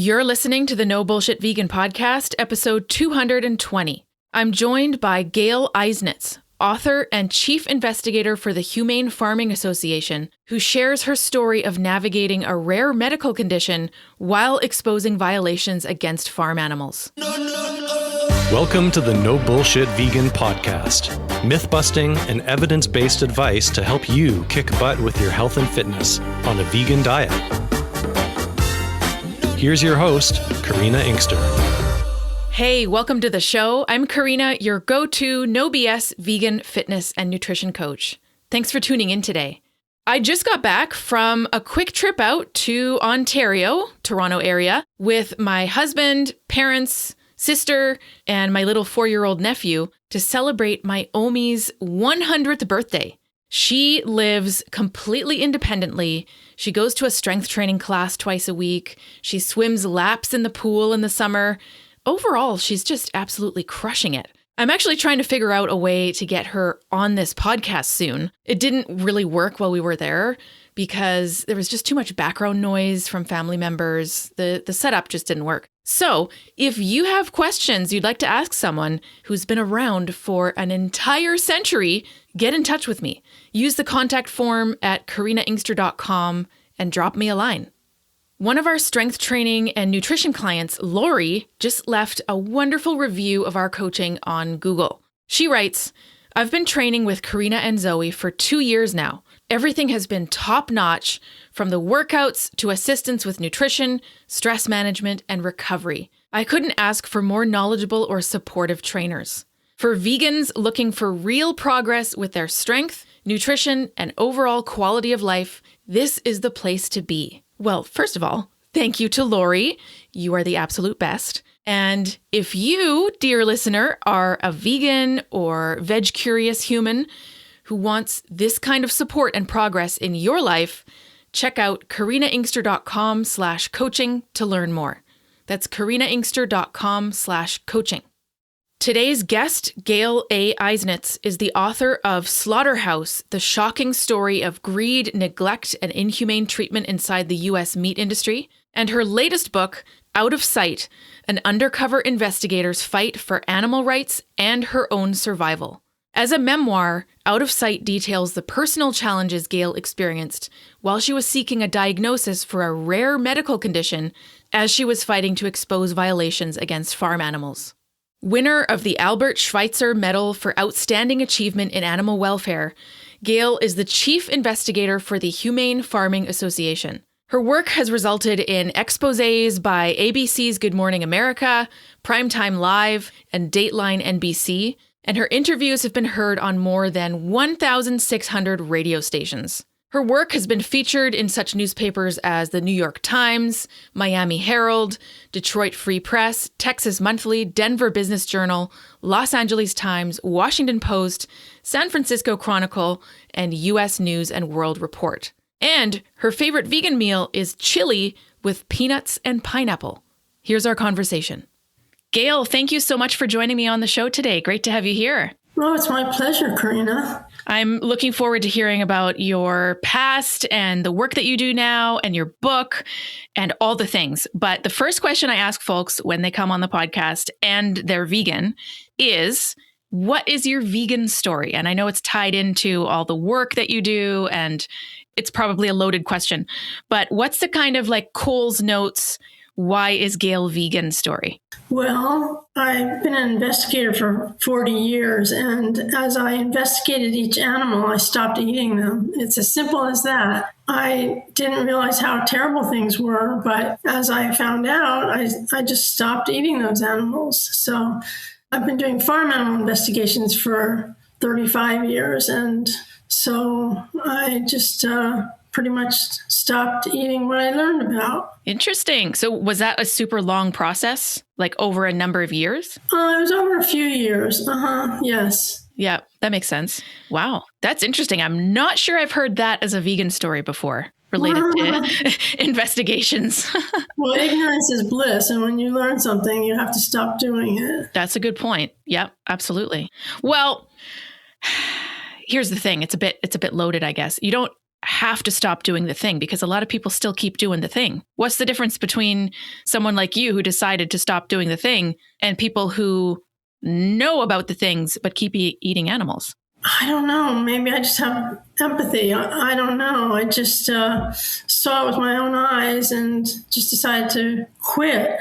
You're listening to the No Bullshit Vegan Podcast, episode 220. I'm joined by Gail Eisnitz, author and chief investigator for the Humane Farming Association, who shares her story of navigating a rare medical condition while exposing violations against farm animals. Welcome to the No Bullshit Vegan Podcast. Myth-busting and evidence-based advice to help you kick butt with your health and fitness on a vegan diet. Here's your host, Karina Inkster. Hey, welcome to the show. I'm Karina, your go-to no BS vegan fitness and nutrition coach. Thanks for tuning in today. I just got back from a quick trip out to Ontario, Toronto area, with my husband, parents, sister, and my little 4-year-old nephew to celebrate my Omi's 100th birthday. She lives completely independently. She goes to a strength training class twice a week. She swims laps in the pool in the summer. Overall, she's just absolutely crushing it. I'm actually trying to figure out a way to get her on this podcast soon. It didn't really work while we were there because there was just too much background noise from family members. The setup just didn't work. So if you have questions you'd like to ask someone who's been around for an entire century, get in touch with me. Use the contact form at karinainkster.com and drop me a line. One of our strength training and nutrition clients, Lori, just left a wonderful review of our coaching on Google. She writes, "I've been training with Karina and Zoe for 2 years now. Everything has been top-notch, from the workouts to assistance with nutrition, stress management, and recovery. I couldn't ask for more knowledgeable or supportive trainers. For vegans looking for real progress with their strength, nutrition, and overall quality of life, this is the place to be." Well, first of all, thank you to Lori. You are the absolute best. And if you, dear listener, are a vegan or veg-curious human who wants this kind of support and progress in your life, check out karinainkster.com/coaching to learn more. That's karinainkster.com/coaching. Today's guest, Gail A. Eisnitz, is the author of Slaughterhouse, the shocking story of greed, neglect, and inhumane treatment inside the U.S. meat industry, and her latest book, Out of Sight, an undercover investigator's fight for animal rights and her own survival. As a memoir, Out of Sight details the personal challenges Gail experienced while she was seeking a diagnosis for a rare medical condition as she was fighting to expose violations against farm animals. Winner of the Albert Schweitzer Medal for Outstanding Achievement in Animal Welfare, Gail is the chief investigator for the Humane Farming Association. Her work has resulted in exposés by ABC's Good Morning America, Primetime Live, and Dateline NBC, and her interviews have been heard on more than 1,600 radio stations. Her work has been featured in such newspapers as the New York Times, Miami Herald, Detroit Free Press, Texas Monthly, Denver Business Journal, Los Angeles Times, Washington Post, San Francisco Chronicle, and U.S. News and World Report. And her favorite vegan meal is chili with peanuts and pineapple. Here's our conversation. Gail, thank you so much for joining me on the show today. Great to have you here. Oh, it's my pleasure, Karina. I'm looking forward to hearing about your past and the work that you do now and your book and all the things. But the first question I ask folks when they come on the podcast and they're vegan is, what is your vegan story? And I know it's tied into all the work that you do, and it's probably a loaded question. But what's the kind of like Cole's Notes, why is Gail vegan story? Well, I've been an investigator for 40 years, and as I investigated each animal, I stopped eating them. It's as simple as that. I didn't realize how terrible things were, but as I found out, I just stopped eating those animals. So I've been doing farm animal investigations for 35 years, and so I just pretty much stopped eating what I learned about. Interesting. So was that a super long process, like over a number of years? It was over a few years. Yes. Yeah, that makes sense. Wow. That's interesting. I'm not sure I've heard that as a vegan story before related to investigations. Well, ignorance is bliss. And when you learn something, you have to stop doing it. That's a good point. Yep, absolutely. Well, here's the thing. It's a bit loaded, I guess. You don't have to stop doing the thing? Because a lot of people still keep doing the thing. What's the difference between someone like you who decided to stop doing the thing and people who know about the things but keep eating animals? I don't know. Maybe I just have empathy. I don't know. I just saw it with my own eyes and just decided to quit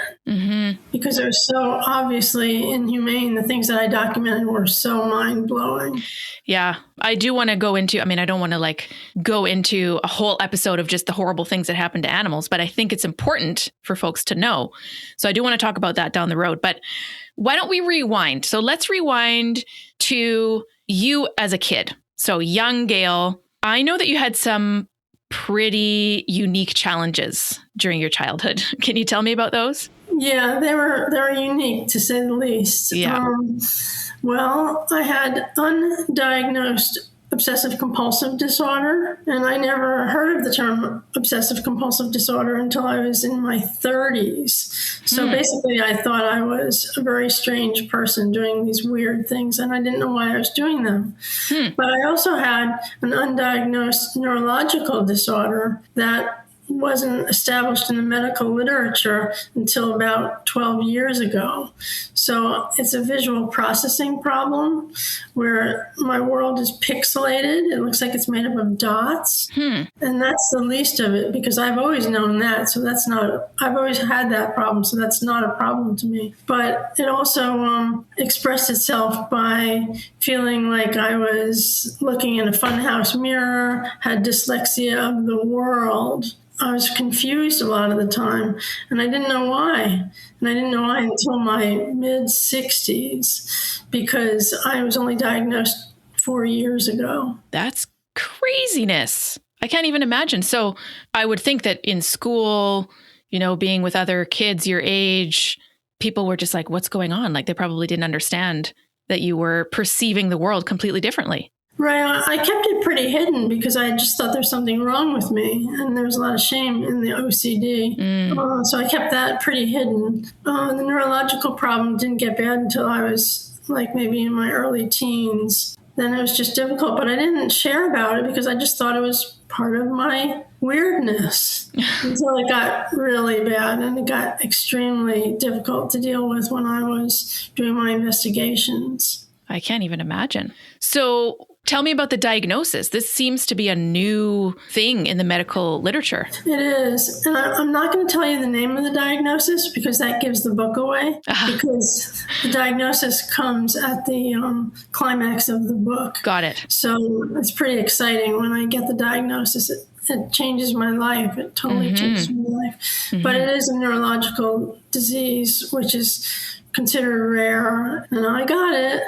because it was so obviously inhumane. The things that I documented were so mind-blowing. Yeah, I do want to go into, I don't want to go into a whole episode of just the horrible things that happen to animals, but I think it's important for folks to know. So I do want to talk about that down the road. But why don't we rewind? So let's rewind to you as a kid. So young Gail, I know that you had some pretty unique challenges during your childhood. Can you tell me about those? Yeah, they were unique to say the least. Yeah. Well, I had undiagnosed obsessive compulsive disorder, and I never heard of the term obsessive compulsive disorder until I was in my 30s. So basically, I thought I was a very strange person doing these weird things, and I didn't know why I was doing them. But I also had an undiagnosed neurological disorder that wasn't established in the medical literature until about 12 years ago. So it's a visual processing problem where my world is pixelated. It looks like it's made up of dots. And that's the least of it because I've always known that. So that's not, I've always had that problem. So that's not a problem to me. But it also expressed itself by feeling like I was looking in a funhouse mirror, had dyslexia of the world. I was confused a lot of the time, and I didn't know why. And I didn't know why until my mid-60s, because I was only diagnosed 4 years ago. That's craziness. I can't even imagine. So I would think that in school, being with other kids your age, people were just like, what's going on? Like they probably didn't understand that you were perceiving the world completely differently. Right. I kept it pretty hidden because I just thought there's something wrong with me. And there was a lot of shame in the OCD. So I kept that pretty hidden. The neurological problem didn't get bad until I was maybe in my early teens. Then it was just difficult. But I didn't share about it because I just thought it was part of my weirdness until it got really bad. And it got extremely difficult to deal with when I was doing my investigations. I can't even imagine. So tell me about the diagnosis. This seems to be a new thing in the medical literature. It is. And I'm not going to tell you the name of the diagnosis because that gives the book away. Because the diagnosis comes at the climax of the book. Got it. So it's pretty exciting when I get the diagnosis. It changes my life. It totally changes my life. But it is a neurological disease, which is considered rare, and I got it.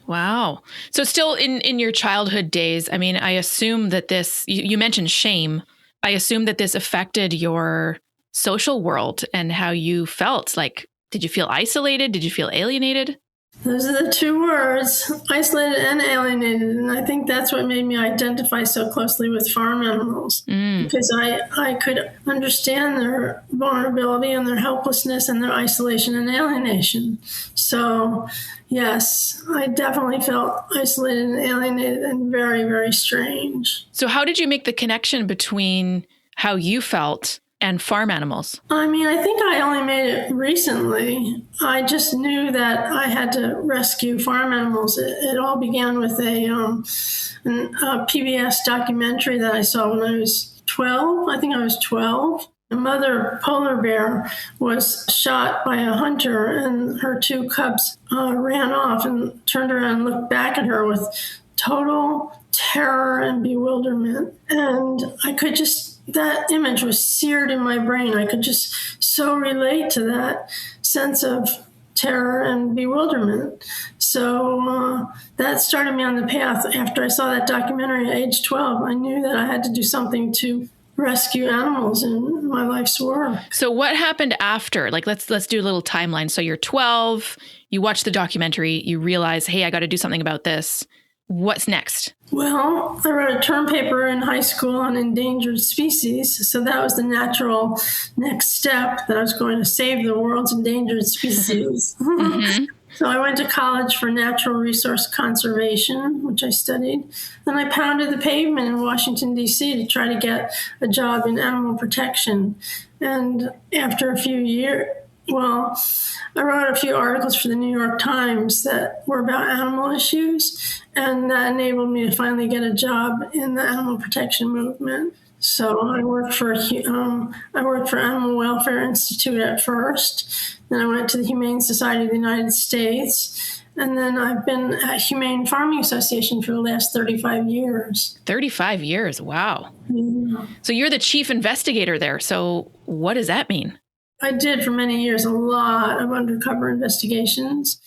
Wow. So still in your childhood days, I assume that this, you mentioned shame. I assume that this affected your social world and how you felt. Like, did you feel isolated? Did you feel alienated? Those are the two words, isolated and alienated. And I think that's what made me identify so closely with farm animals. Because I could understand their vulnerability and their helplessness and their isolation and alienation. So, yes, I definitely felt isolated and alienated and very, very strange. So how did you make the connection between how you felt and farm animals? I think I only made it recently. I just knew that I had to rescue farm animals. It all began with a PBS documentary that I saw when I was 12. I think I was 12. A mother polar bear was shot by a hunter, and her two cubs ran off and turned around and looked back at her with total terror and bewilderment. And that image was seared in my brain. I could just so relate to that sense of terror and bewilderment. So that started me on the path. After I saw that documentary at age 12, I knew that I had to do something to rescue animals in my life's work. So what happened after? Let's do a little timeline. So you're 12, you watch the documentary, you realize, hey, I got to do something about this. What's next? Well, I wrote a term paper in high school on endangered species. So that was the natural next step, that I was going to save the world's endangered species. So I went to college for natural resource conservation, which I studied. Then I pounded the pavement in Washington, D.C. to try to get a job in animal protection. And after a few years, I wrote a few articles for the New York Times that were about animal issues, and that enabled me to finally get a job in the animal protection movement. So I worked for Animal Welfare Institute at first. Then I went to the Humane Society of the United States. And then I've been at Humane Farming Association for the last 35 years. 35 years. Wow. Yeah. So you're the chief investigator there. So what does that mean? I did for many years a lot of undercover investigations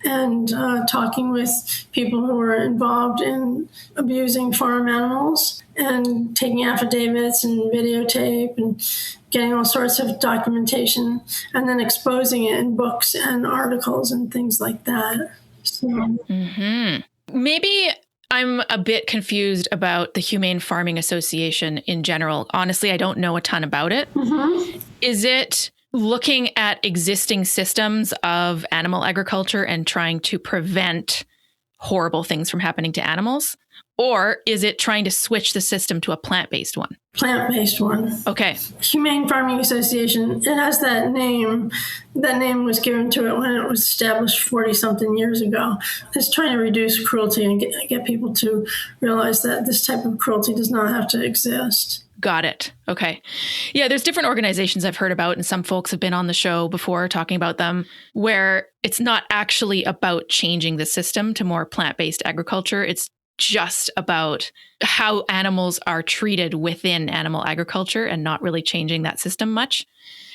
and talking with people who were involved in abusing farm animals and taking affidavits and videotape and getting all sorts of documentation and then exposing it in books and articles and things like that. So. Maybe I'm a bit confused about the Humane Farming Association in general. Honestly, I don't know a ton about it. Is it looking at existing systems of animal agriculture and trying to prevent horrible things from happening to animals? Or is it trying to switch the system to a plant-based one? Plant-based one. Okay. Humane Farming Association, it has that name. That name was given to it when it was established 40-something years ago. It's trying to reduce cruelty and get people to realize that this type of cruelty does not have to exist. Got it. Okay. Yeah, there's different organizations I've heard about, and some folks have been on the show before talking about them, where it's not actually about changing the system to more plant-based agriculture. It's just about how animals are treated within animal agriculture and not really changing that system much.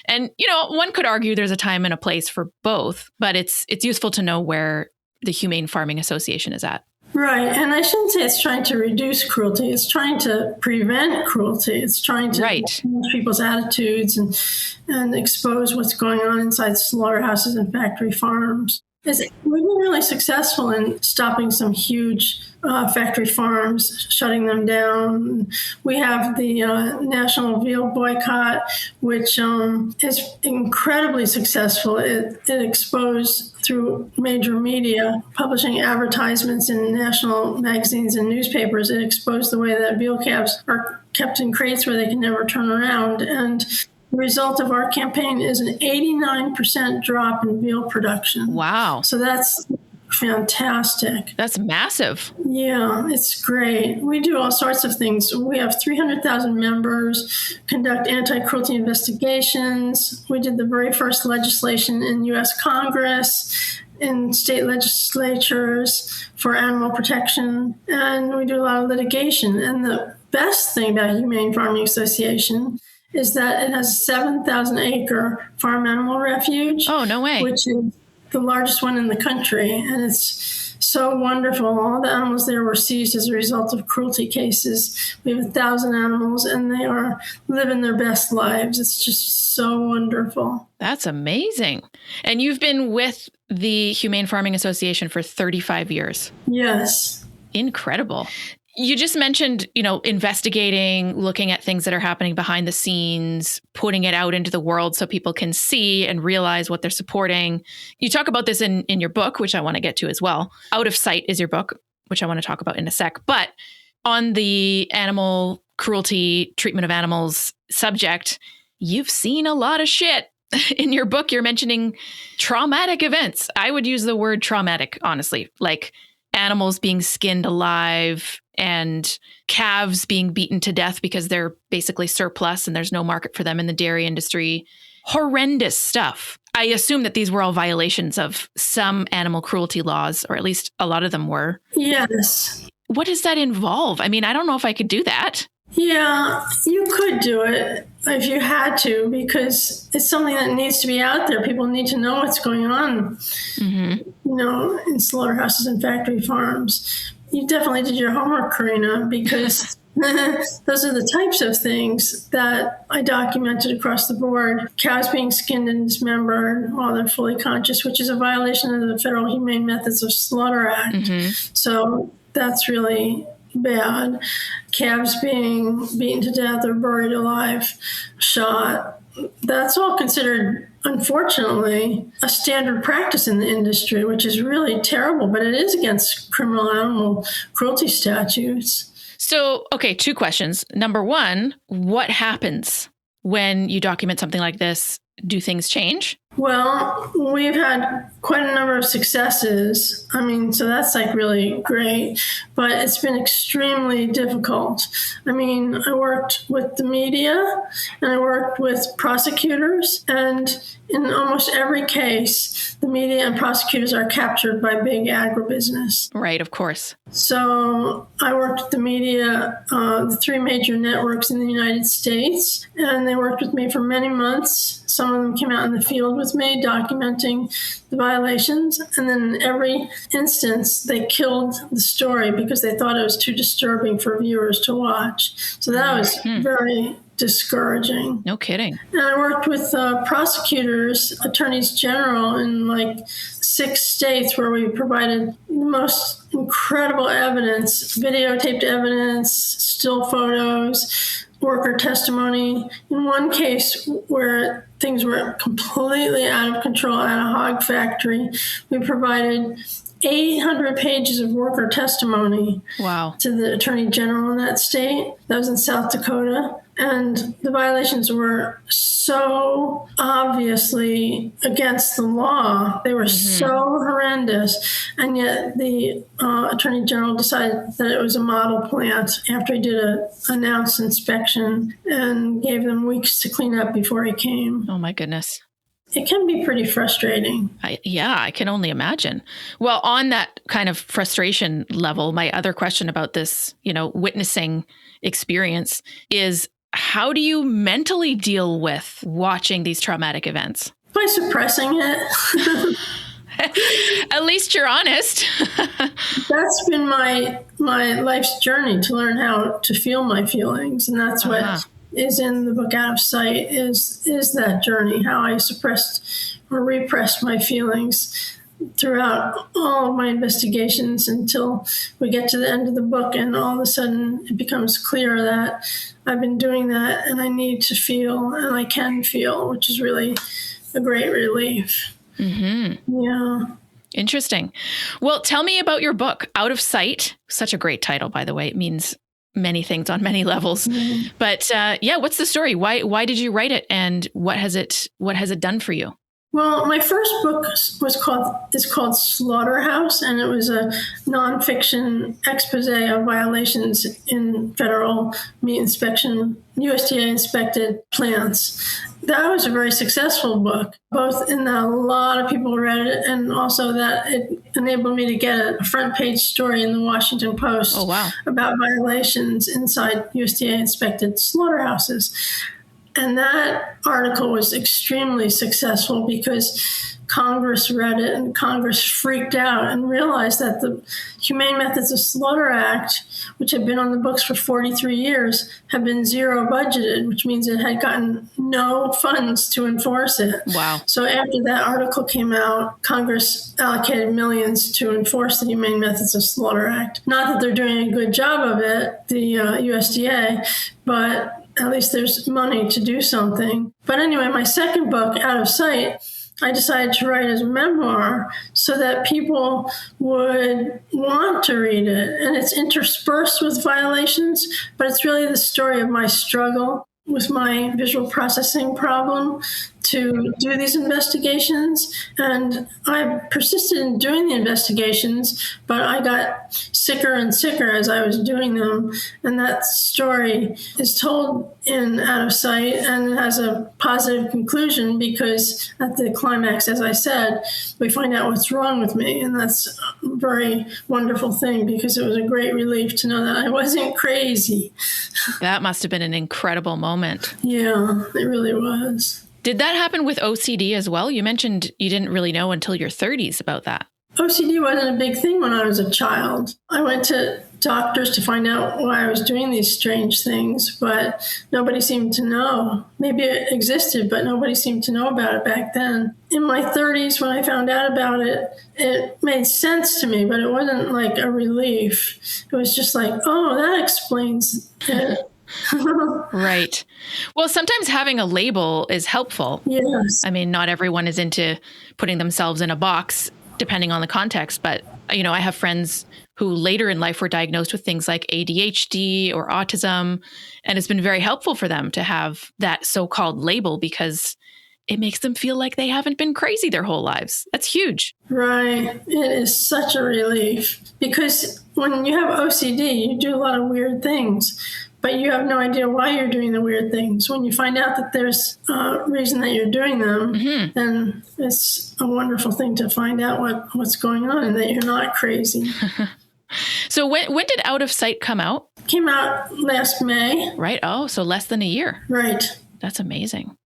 And, one could argue there's a time and a place for both, but it's useful to know where the Humane Farming Association is at. Right. And I shouldn't say it's trying to reduce cruelty. It's trying to prevent cruelty. It's trying to change people's attitudes and expose what's going on inside slaughterhouses and factory farms. We've been really successful in stopping some huge factory farms, shutting them down. We have the National Veal Boycott, which is incredibly successful. It exposed through major media, publishing advertisements in national magazines and newspapers. It exposed the way that veal calves are kept in crates where they can never turn around. And the result of our campaign is an 89% drop in veal production. Wow. So that's fantastic. That's massive. Yeah, it's great. We do all sorts of things. We have 300,000 members, conduct anti-cruelty investigations. We did the very first legislation in U.S. Congress, in state legislatures for animal protection, and we do a lot of litigation. And the best thing about Humane Farming Association is that it has a 7,000-acre farm animal refuge. Oh, no way. Which is the largest one in the country. And it's so wonderful. All the animals there were seized as a result of cruelty cases. We have 1,000 animals, and they are living their best lives. It's just so wonderful. That's amazing. And you've been with the Humane Farming Association for 35 years. Yes. Incredible. You just mentioned, investigating, looking at things that are happening behind the scenes, putting it out into the world so people can see and realize what they're supporting. You talk about this in your book, which I want to get to as well. Out of Sight is your book, which I want to talk about in a sec. But on the animal cruelty, treatment of animals subject, you've seen a lot of shit. In your book, you're mentioning traumatic events. I would use the word traumatic, honestly, like animals being skinned alive and calves being beaten to death because they're basically surplus and there's no market for them in the dairy industry. Horrendous stuff. I assume that these were all violations of some animal cruelty laws, or at least a lot of them were. Yes. What does that involve? I mean, I don't know if I could do that. Yeah, you could do it if you had to, because it's something that needs to be out there. People need to know what's going on, in slaughterhouses and factory farms. You definitely did your homework, Karina, because those are the types of things that I documented across the board. Cows being skinned and dismembered while they're fully conscious, which is a violation of the Federal Humane Methods of Slaughter Act. So that's really bad. Calves being beaten to death or buried alive, shot. That's all considered unfortunately, a standard practice in the industry, which is really terrible, but it is against criminal animal cruelty statutes. So, okay, 2 questions. Number 1, what happens when you document something like this? Do things change? Well, we've had quite a number of successes. I mean, so that's like really great, but it's been extremely difficult. I mean, I worked with the media and I worked with prosecutors, and in almost every case, the media and prosecutors are captured by big agribusiness. Right, of course. So I worked with the media, the 3 major networks in the United States, and they worked with me for many months. Some of them came out in the field with me documenting the violations. And then in every instance, they killed the story because they thought it was too disturbing for viewers to watch. So that was very discouraging. No kidding. And I worked with prosecutors, attorneys general in like 6 states where we provided the most incredible evidence, videotaped evidence, still photos, worker testimony. In one case where things were completely out of control at a hog factory, we provided 800 pages of worker testimony to the attorney general in that state. That was in South Dakota. And the violations were so obviously against the law. They were so horrendous. And yet the attorney general decided that it was a model plant after he did an announced inspection and gave them weeks to clean up before he came. Oh, my goodness. It can be pretty frustrating. I can only imagine. Well, on that kind of frustration level, my other question about this, witnessing experience is, how do you mentally deal with watching these traumatic events? By suppressing it. At least you're honest. That's been my life's journey, to learn how to feel my feelings. And that's what is in the book Out of Sight, is that journey, how I suppressed or repressed my feelings throughout all of my investigations until we get to the end of the book, and all of a sudden it becomes clear that I've been doing that and I need to feel, and I can feel, which is really a great relief. Mm-hmm. Yeah. Interesting. Well, tell me about your book, Out of Sight. Such a great title, by the way. It means many things on many levels. Mm-hmm. But what's the story? Why did you write it, and what has it done for you? Well, my first book is called Slaughterhouse, and it was a nonfiction expose of violations in federal meat inspection, USDA inspected plants. That was a very successful book, both in that a lot of people read it, and also that it enabled me to get a front page story in the Washington Post about violations inside USDA inspected slaughterhouses. And that article was extremely successful because Congress read it, and Congress freaked out and realized that the Humane Methods of Slaughter Act, which had been on the books for 43 years, had been zero budgeted, which means it had gotten no funds to enforce it. Wow. So after that article came out, Congress allocated millions to enforce the Humane Methods of Slaughter Act. Not that they're doing a good job of it, the USDA, but at least there's money to do something. But anyway, my second book, Out of Sight, I decided to write as a memoir so that people would want to read it. And it's interspersed with violations, but it's really the story of my struggle with my visual processing problem to do these investigations. And I persisted in doing the investigations, but I got sicker and sicker as I was doing them. And that story is told in Out of Sight, and it has a positive conclusion because at the climax, as I said, we find out what's wrong with me. And that's a very wonderful thing because it was a great relief to know that I wasn't crazy. That must have been an incredible moment. Yeah, it really was. Did that happen with OCD as well? You mentioned you didn't really know until your 30s about that. OCD wasn't a big thing when I was a child. I went to doctors to find out why I was doing these strange things, but nobody seemed to know. Maybe it existed, but nobody seemed to know about it back then. In my 30s, when I found out about it, it made sense to me, but it wasn't like a relief. It was just like, oh, that explains it. Right. Well, sometimes having a label is helpful. Yes. I mean, not everyone is into putting themselves in a box, depending on the context. But, I have friends who later in life were diagnosed with things like ADHD or autism. And it's been very helpful for them to have that so-called label because it makes them feel like they haven't been crazy their whole lives. That's huge. Right. It is such a relief because when you have OCD, you do a lot of weird things, but you have no idea why you're doing the weird things. When you find out that there's a reason that you're doing them, then it's a wonderful thing to find out what's going on and that you're not crazy. So when did Out of Sight come out? Came out last May. Right. Oh, so less than a year. Right. That's amazing.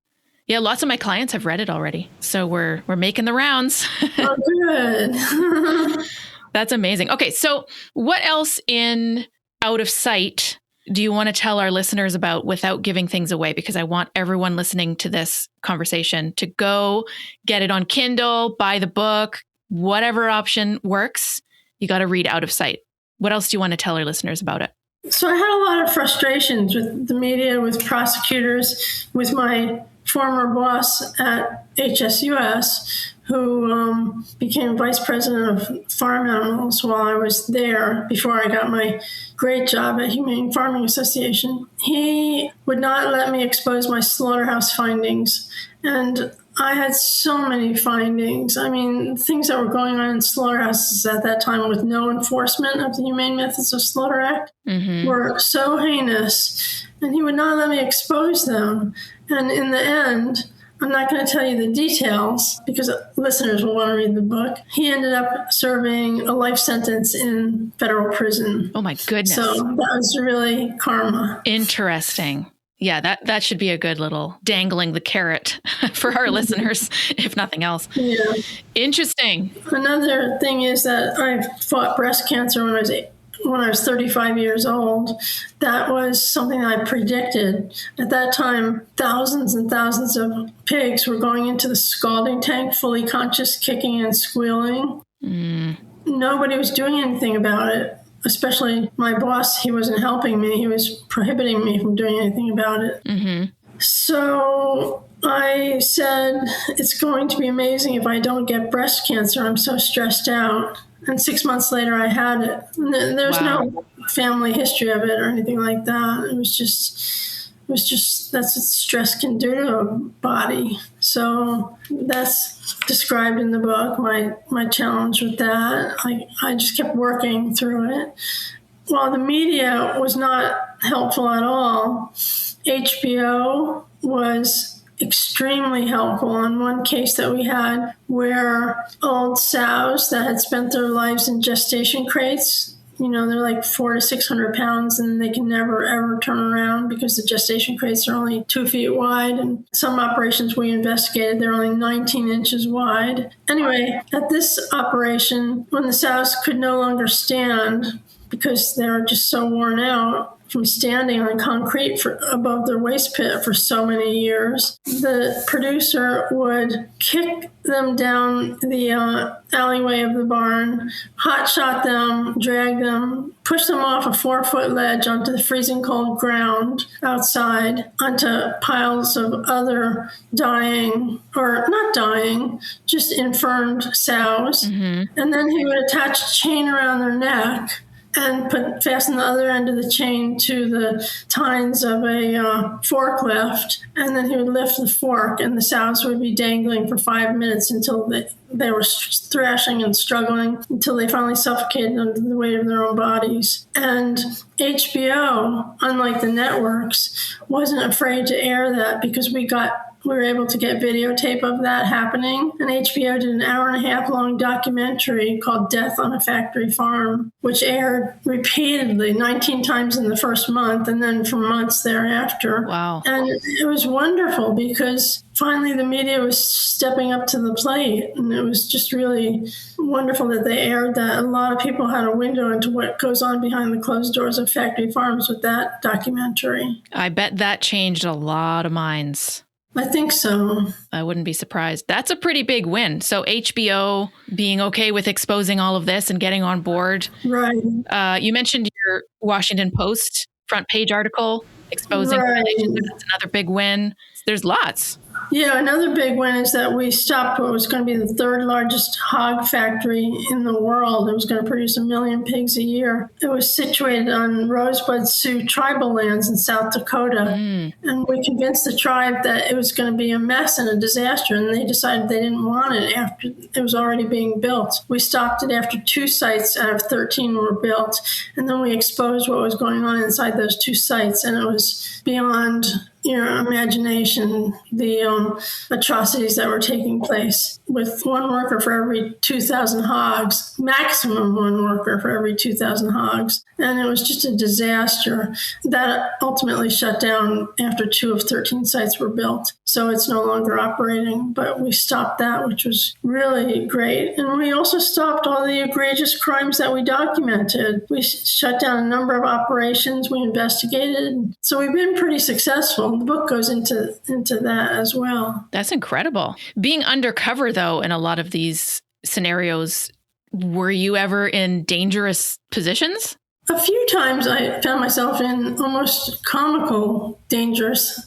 Yeah, lots of my clients have read it already. So we're making the rounds. Oh, good. That's amazing. Okay, so what else in Out of Sight do you want to tell our listeners about without giving things away? Because I want everyone listening to this conversation to go get it on Kindle, buy the book, whatever option works. You got to read Out of Sight. What else do you want to tell our listeners about it? So I had a lot of frustrations with the media, with prosecutors, with my former boss at HSUS, who became vice president of farm animals while I was there before I got my great job at Humane Farming Association. He would not let me expose my slaughterhouse findings. And I had so many findings. I mean, things that were going on in slaughterhouses at that time with no enforcement of the Humane Methods of Slaughter Act were so heinous. And he would not let me expose them. And in the end, I'm not going to tell you the details because listeners will want to read the book. He ended up serving a life sentence in federal prison. Oh, my goodness. So that was really karma. Interesting. Yeah, that should be a good little dangling the carrot for our listeners, if nothing else. Yeah. Interesting. Another thing is that I fought breast cancer when I was 35 years old. That was something I predicted. At that time, thousands and thousands of pigs were going into the scalding tank, fully conscious, kicking and squealing. Nobody was doing anything about it, especially my boss. He wasn't helping me. He was prohibiting me from doing anything about it. So I said, it's going to be amazing if I don't get breast cancer. I'm so stressed out. And 6 months later, I had it. And there's no family history of it or anything like that. It was just that's what stress can do to a body. So that's described in the book, my challenge with that. I just kept working through it. While the media was not helpful at all, HBO was extremely helpful on one case that we had where old sows that had spent their lives in gestation crates, they're like 400 to 600 pounds and they can never, ever turn around because the gestation crates are only 2 feet wide. And some operations we investigated, they're only 19 inches wide. Anyway, at this operation, when the sows could no longer stand because they were just so worn out from standing on concrete above their waste pit for so many years, the producer would kick them down the alleyway of the barn, hotshot them, drag them, push them off a 4-foot ledge onto the freezing cold ground outside, onto piles of other dying, or not dying, just infirmed sows. And then he would attach a chain around their neck and fasten the other end of the chain to the tines of a forklift. And then he would lift the fork and the sows would be dangling for 5 minutes until they were thrashing and struggling until they finally suffocated under the weight of their own bodies. And HBO, unlike the networks, wasn't afraid to air that because we were able to get videotape of that happening. And HBO did an 1.5-hour long documentary called Death on a Factory Farm, which aired repeatedly 19 times in the first month and then for months thereafter. Wow. And it was wonderful because finally the media was stepping up to the plate. And it was just really wonderful that they aired that. A lot of people had a window into what goes on behind the closed doors of factory farms with that documentary. I bet that changed a lot of minds. I think so. I wouldn't be surprised. That's a pretty big win. So HBO being okay with exposing all of this and getting on board. Right. You mentioned your Washington Post front page article exposing relationships. That's another big win. There's lots. Yeah, another big win is that we stopped what was going to be the third largest hog factory in the world. It was going to produce 1 million pigs a year. It was situated on Rosebud Sioux tribal lands in South Dakota. And we convinced the tribe that it was going to be a mess and a disaster, and they decided they didn't want it after it was already being built. We stopped it after 2 sites out of 13 were built, and then we exposed what was going on inside those 2 sites, and it was beyond your imagination, the atrocities that were taking place, with 1 worker for every 2,000 hogs, maximum 1 worker for every 2,000 hogs. And it was just a disaster. That ultimately shut down after 2 of 13 sites were built. So it's no longer operating, but we stopped that, which was really great. And we also stopped all the egregious crimes that we documented. We shut down a number of operations we investigated. So we've been pretty successful. The book goes into that as well. That's incredible. Being undercover, though, in a lot of these scenarios, were you ever in dangerous positions? A few times I found myself in almost comical, dangerous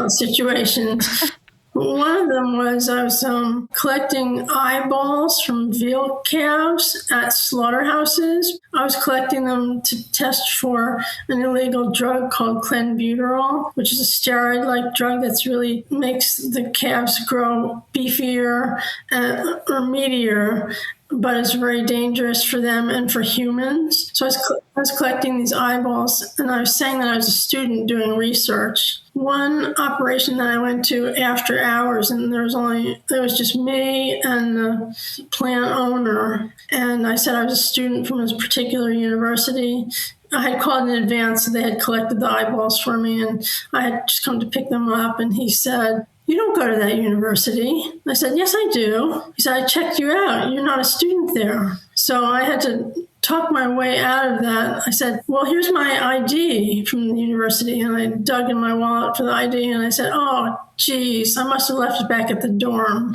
situations. One of them was I was collecting eyeballs from veal calves at slaughterhouses. I was collecting them to test for an illegal drug called clenbuterol, which is a steroid-like drug that's really makes the calves grow beefier or meatier, but it's very dangerous for them and for humans. So I was collecting these eyeballs, and I was saying that I was a student doing research. One operation that I went to after hours, and there was just me and the plant owner, and I said I was a student from this particular university. I had called in advance, so they had collected the eyeballs for me, and I had just come to pick them up, and he said, "You don't go to that university." I said, "Yes, I do." He said, "I checked you out. You're not a student there." So I had to talk my way out of that. I said, "Well, here's my ID from the university." And I dug in my wallet for the ID, and I said, "Oh, geez, I must have left it back at the dorm."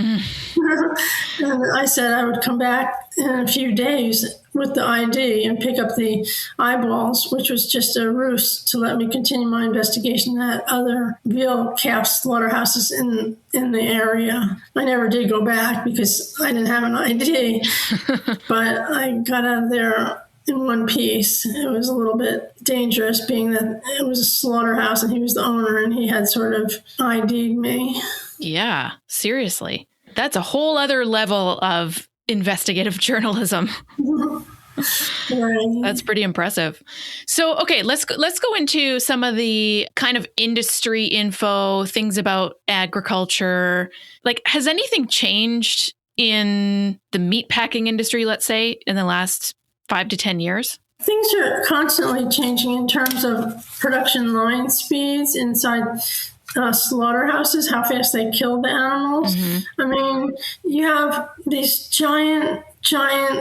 And I said I would come back in a few days with the ID and pick up the eyeballs, which was just a ruse to let me continue my investigation at other veal calf slaughterhouses in the area. I never did go back because I didn't have an ID, but I got out of there in one piece. It was a little bit dangerous, being that it was a slaughterhouse and he was the owner and he had sort of ID'd me. Yeah, seriously. That's a whole other level of investigative journalism. Right. That's pretty impressive. So, okay, let's go into some of the kind of industry info, things about agriculture. Like, has anything changed in the meatpacking industry, let's say, in the last 5 to 10 years? Things are constantly changing in terms of production line speeds inside slaughterhouses, how fast they kill the animals. I mean, you have these giant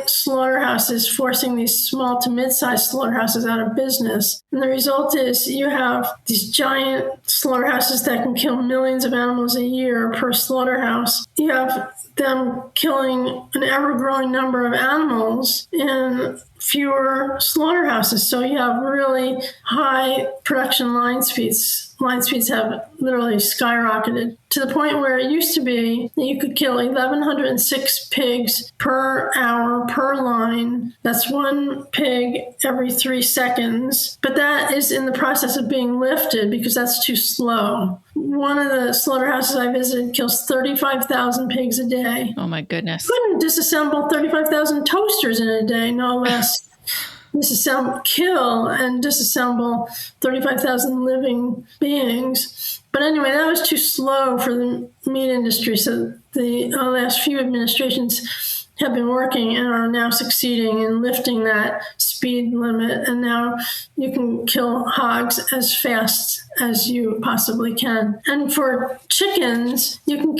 slaughterhouses forcing these small to mid-sized slaughterhouses out of business. And the result is you have these giant slaughterhouses that can kill millions of animals a year per slaughterhouse. You have them killing an ever-growing number of animals in fewer slaughterhouses. So you have really high production line speeds. Line speeds have literally skyrocketed to the point where it used to be that you could kill 1,106 pigs per hour per line. That's 1 pig every 3 seconds. But that is in the process of being lifted because that's too slow. One of the slaughterhouses I visited kills 35,000 pigs a day. Oh, my goodness. Couldn't disassemble 35,000 toasters in a day, no less. Kill and disassemble 35,000 living beings. But anyway, that was too slow for the meat industry. So the last few administrations have been working and are now succeeding in lifting that speed limit. And now you can kill hogs as fast as you possibly can. And for chickens, you could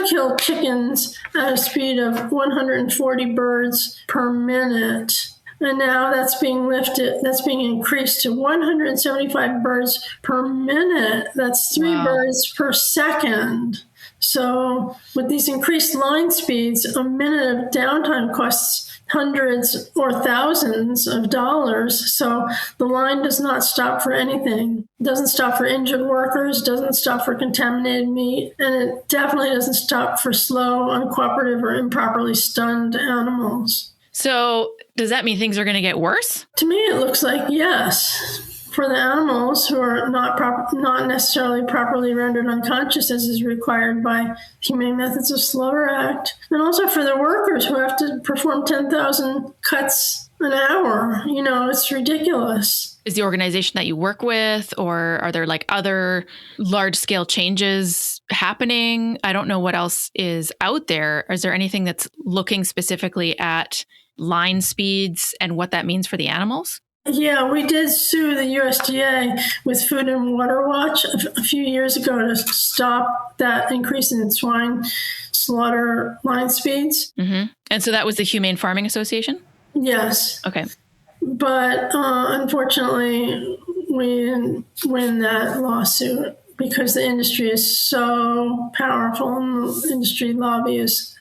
kill chickens at a speed of 140 birds per minute. And now that's being increased to 175 birds per minute. That's 3 birds per second. So with these increased line speeds, a minute of downtime costs hundreds or thousands of dollars. So the line does not stop for anything. It doesn't stop for injured workers, doesn't stop for contaminated meat, and it definitely doesn't stop for slow, uncooperative, or improperly stunned animals. So does that mean things are going to get worse? To me, it looks like yes. For the animals who are not necessarily properly rendered unconscious, as is required by Humane Methods of Slaughter Act, and also for the workers who have to perform 10,000 cuts an hour. It's ridiculous. Is the organization that you work with, or are there like other large-scale changes happening? I don't know what else is out there. Is there anything that's looking specifically at line speeds and what that means for the animals? Yeah, we did sue the USDA with Food and Water Watch a few years ago to stop that increase in swine slaughter line speeds. Mm-hmm. And so that was the Humane Farming Association? Yes. Okay. But unfortunately, we didn't win that lawsuit because the industry is so powerful and the industry lobby is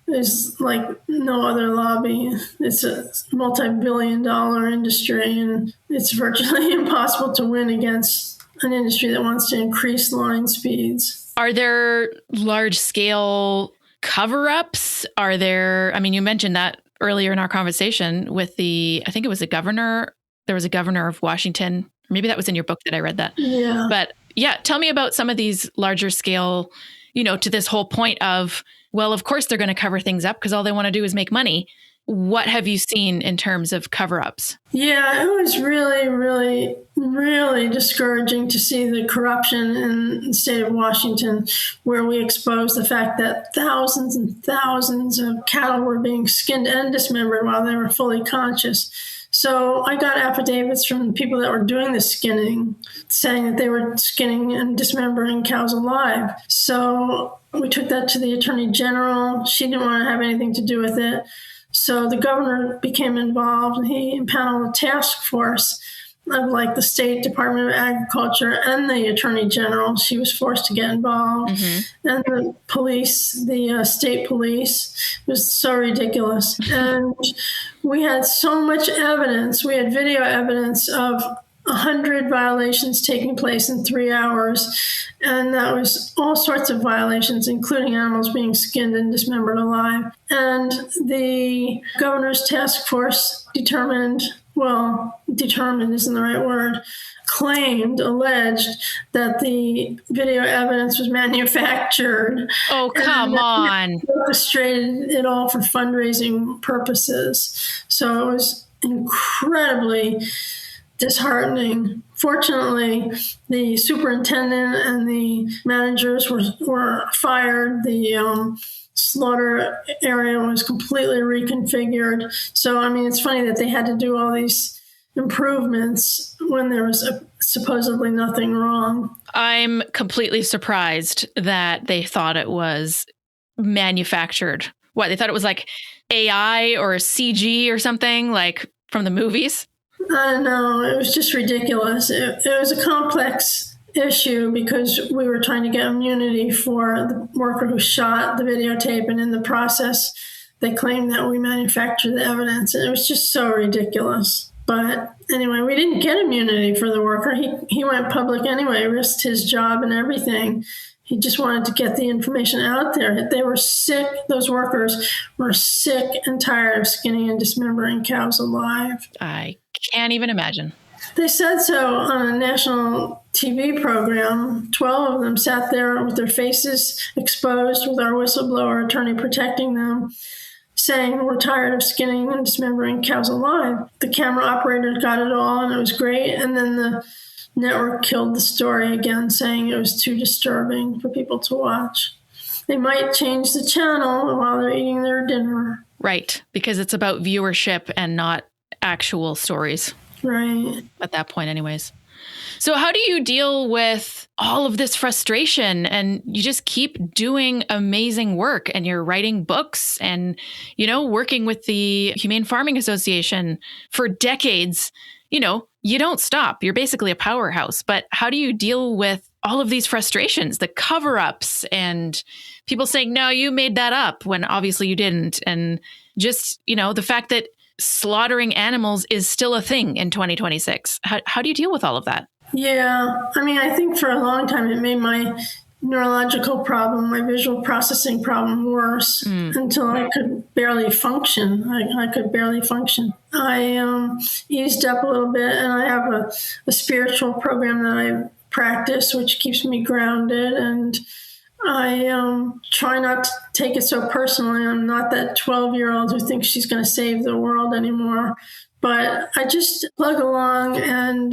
like no other lobby. It's a multi-billion-dollar industry, and it's virtually impossible to win against an industry that wants to increase line speeds. Are there large-scale cover-ups? You mentioned that earlier in our conversation with I think it was the governor. There was a governor of Washington. Maybe that was in your book that I read that. Yeah. But yeah, tell me about some of these larger scale, to this whole point of, well, of course they're going to cover things up because all they want to do is make money. What have you seen in terms of cover-ups? Yeah, it was really, really, really discouraging to see the corruption in the state of Washington, where we exposed the fact that thousands and thousands of cattle were being skinned and dismembered while they were fully conscious. So I got affidavits from the people that were doing the skinning saying that they were skinning and dismembering cows alive. So we took that to the Attorney General. She didn't want to have anything to do with it. So the governor became involved, and he impaneled a task force of the State Department of Agriculture and the Attorney General. She was forced to get involved. Mm-hmm. And the police, the state police, was so ridiculous. And we had so much evidence. We had video evidence of 100 violations taking place in 3 hours. And that was all sorts of violations, including animals being skinned and dismembered alive. And the governor's task force determined isn't the right word, alleged that the video evidence was manufactured. Oh, come on. Orchestrated it all for fundraising purposes. So it was incredibly disheartening. Fortunately, the superintendent and the managers were fired. The slaughter area was completely reconfigured. So, it's funny that they had to do all these improvements when there was supposedly nothing wrong. I'm completely surprised that they thought it was manufactured. What, they thought it was like AI or CG or something, like from the movies? I don't know. It was just ridiculous. It was a complex issue because we were trying to get immunity for the worker who shot the videotape, and in the process, they claimed that we manufactured the evidence. And it was just so ridiculous. But anyway, we didn't get immunity for the worker. He went public anyway, risked his job and everything. He just wanted to get the information out there. They were sick. Those workers were sick and tired of skinning and dismembering cows alive. I can't even imagine. They said so on a national TV program. 12 of them sat there with their faces exposed with our whistleblower attorney protecting them, saying we're tired of skinning and dismembering cows alive. The camera operator got it all, and it was great. And then the network killed the story again, saying it was too disturbing for people to watch. They might change the channel while they're eating their dinner. Right, because it's about viewership and not actual stories. Right. At that point anyways. So how do you deal with all of this frustration, and you just keep doing amazing work, and you're writing books and, working with the Humane Farming Association for decades? You don't stop. You're basically a powerhouse. But how do you deal with all of these frustrations, the cover-ups and people saying, no, you made that up when obviously you didn't. And just, the fact that slaughtering animals is still a thing in 2026. How do you deal with all of that? Yeah. I mean, I think for a long time it made my neurological problem, my visual processing problem worse until I could barely function. I could barely function. I eased up a little bit, and I have a spiritual program that I practice, which keeps me grounded, and I try not to take it so personally. I'm not that 12-year-old who thinks she's going to save the world anymore. But I just plug along and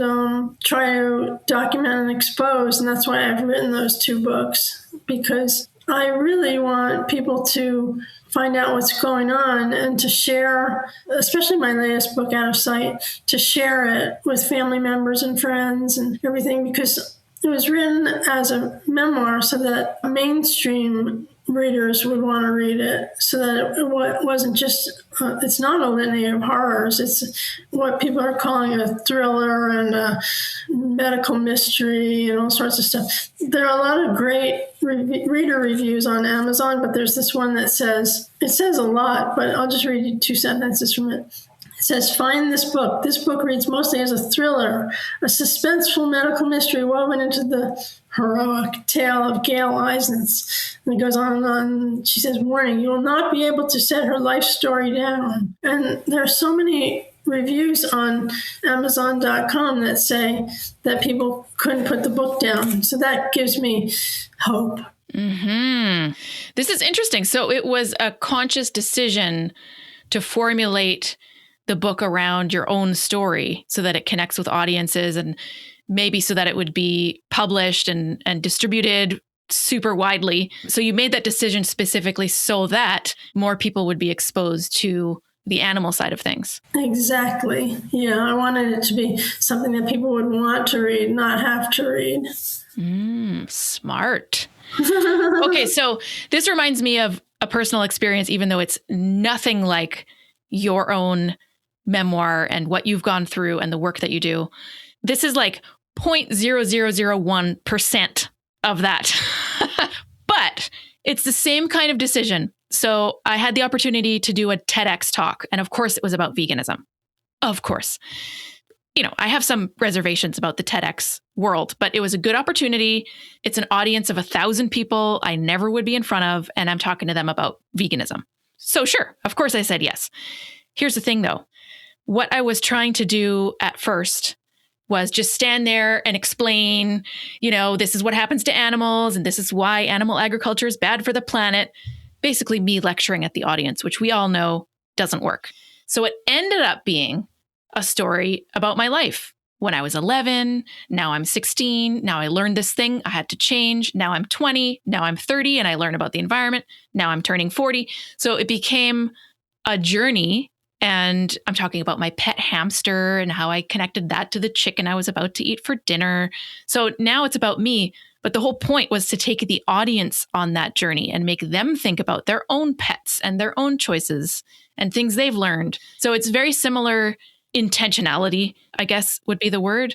try to document and expose. And that's why I've written those 2 books, because I really want people to find out what's going on and to share, especially my latest book, Out of Sight, to share it with family members and friends and everything, because it was written as a memoir so that mainstream readers would want to read it, so that it wasn't just, it's not a litany of horrors. It's what people are calling a thriller and a medical mystery and all sorts of stuff. There are a lot of great reader reviews on Amazon, but there's this one that says a lot, but I'll just read you 2 sentences from it. It says, find this book. This book reads mostly as a thriller, a suspenseful medical mystery woven into the heroic tale of Gail Eisnitz. And it goes on and on. She says, warning, you will not be able to set her life story down. And there are so many reviews on Amazon.com that say that people couldn't put the book down. So that gives me hope. Mm-hmm. This is interesting. So it was a conscious decision to formulate the book around your own story so that it connects with audiences, and maybe so that it would be published and distributed super widely. So you made that decision specifically so that more people would be exposed to the animal side of things. Exactly. Yeah, I wanted it to be something that people would want to read, not have to read. Smart. Okay, so this reminds me of a personal experience, even though it's nothing like your own memoir and what you've gone through and the work that you do. This is like 0.0001% of that. But it's the same kind of decision. So I had the opportunity to do a TEDx talk. And of course, it was about veganism. Of course. I have some reservations about the TEDx world, but it was a good opportunity. It's an audience of 1,000 people I never would be in front of, and I'm talking to them about veganism. So sure, of course I said yes. Here's the thing though. What I was trying to do at first was just stand there and explain, this is what happens to animals and this is why animal agriculture is bad for the planet. Basically me lecturing at the audience, which we all know doesn't work. So it ended up being a story about my life. When I was 11, now I'm 16, now I learned this thing, I had to change. Now I'm 20, now I'm 30, and I learn about the environment. Now I'm turning 40. So it became a journey. And I'm talking about my pet hamster and how I connected that to the chicken I was about to eat for dinner. So now it's about me. But the whole point was to take the audience on that journey and make them think about their own pets and their own choices and things they've learned. So it's very similar intentionality, I guess would be the word.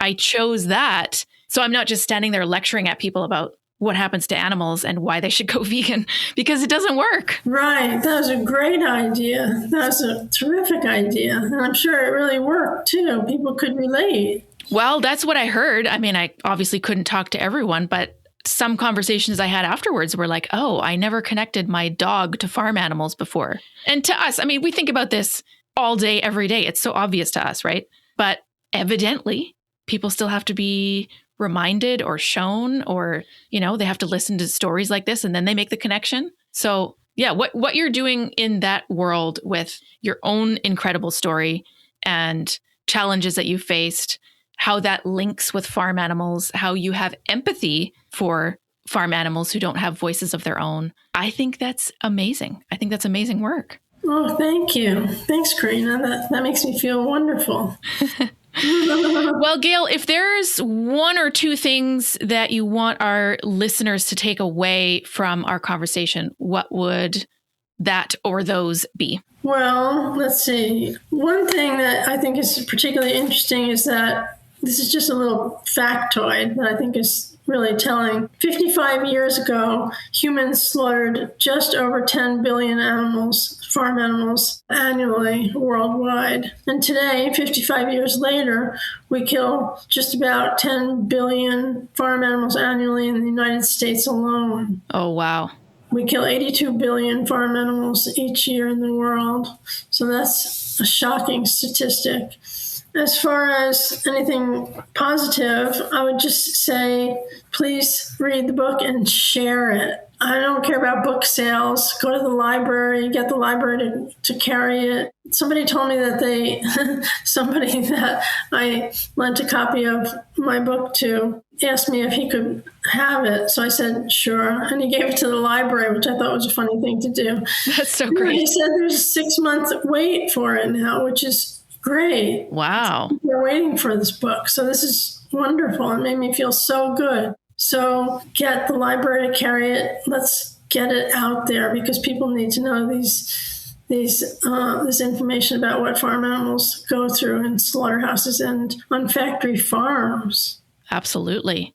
I chose that. So I'm not just standing there lecturing at people about what happens to animals and why they should go vegan, because it doesn't work. Right. That was a great idea. That was a terrific idea. And I'm sure it really worked too. People could relate. Well, that's what I heard. I mean, I obviously couldn't talk to everyone, but some conversations I had afterwards were like, oh, I never connected my dog to farm animals before. And to us, I mean, we think about this all day, every day. It's so obvious to us, right? But evidently, people still have to be reminded or shown, or, they have to listen to stories like this and then they make the connection. So yeah, what you're doing in that world with your own incredible story and challenges that you faced, how that links with farm animals, how you have empathy for farm animals who don't have voices of their own. I think that's amazing. I think that's amazing work. Oh, thank you. Thanks, Karina. That makes me feel wonderful. Well, Gail, if there's one or two things that you want our listeners to take away from our conversation, what would that or those be? Well, let's see. One thing that I think is particularly interesting is that this is just a little factoid that I think is really telling. 55 years ago, humans slaughtered just over 10 billion animals, farm animals, annually worldwide. And today, 55 years later, we kill just about 10 billion farm animals annually in the United States alone. Oh, wow. We kill 82 billion farm animals each year in the world. So that's a shocking statistic. As far as anything positive, I would just say, please read the book and share it. I don't care about book sales. Go to the library, get the library to carry it. Somebody told me that somebody that I lent a copy of my book to asked me if he could have it. So I said, sure. And he gave it to the library, which I thought was a funny thing to do. That's so great. He said there's a 6-month wait for it now, which is great. Wow. We're waiting for this book. So this is wonderful. It made me feel so good. So get the library to carry it. Let's get it out there because people need to know this information about what farm animals go through in slaughterhouses and on factory farms. Absolutely.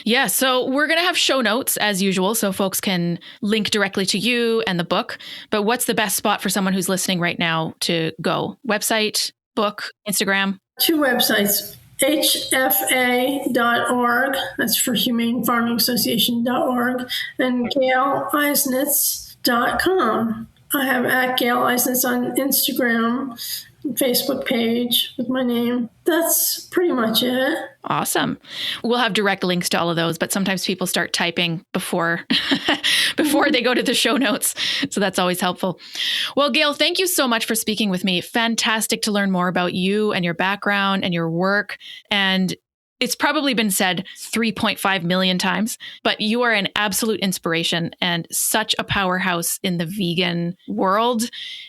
Yeah, so we're going to have show notes as usual, so folks can link directly to you and the book. But what's the best spot for someone who's listening right now to go? Website, book, Instagram? 2 websites. HFA.org, that's for Humane Farming Association.org, and GailEisnitz.com. I have at Gail Eisnitz on Instagram, Facebook page with my name. That's pretty much it. Awesome. We'll have direct links to all of those, but sometimes people start typing before they go to the show notes. So that's always helpful. Well, Gail, thank you so much for speaking with me. Fantastic to learn more about you and your background and your work. And it's probably been said 3.5 million times, but you are an absolute inspiration and such a powerhouse in the vegan world.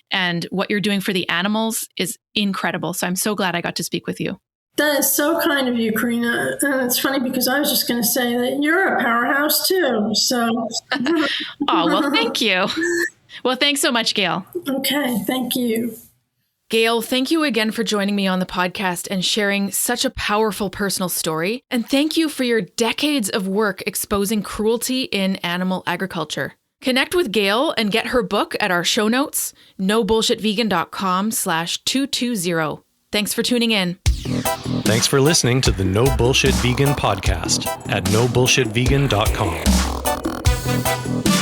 And what you're doing for the animals is incredible. So I'm so glad I got to speak with you. That is so kind of you, Karina. And it's funny because I was just going to say that you're a powerhouse too. So, oh, well, thank you. Well, thanks so much, Gail. Okay, thank you. Gail, thank you again for joining me on the podcast and sharing such a powerful personal story. And thank you for your decades of work exposing cruelty in animal agriculture. Connect with Gail and get her book at our show notes, nobullshitvegan.com/220. Thanks for tuning in. Thanks for listening to the No Bullshit Vegan podcast at nobullshitvegan.com.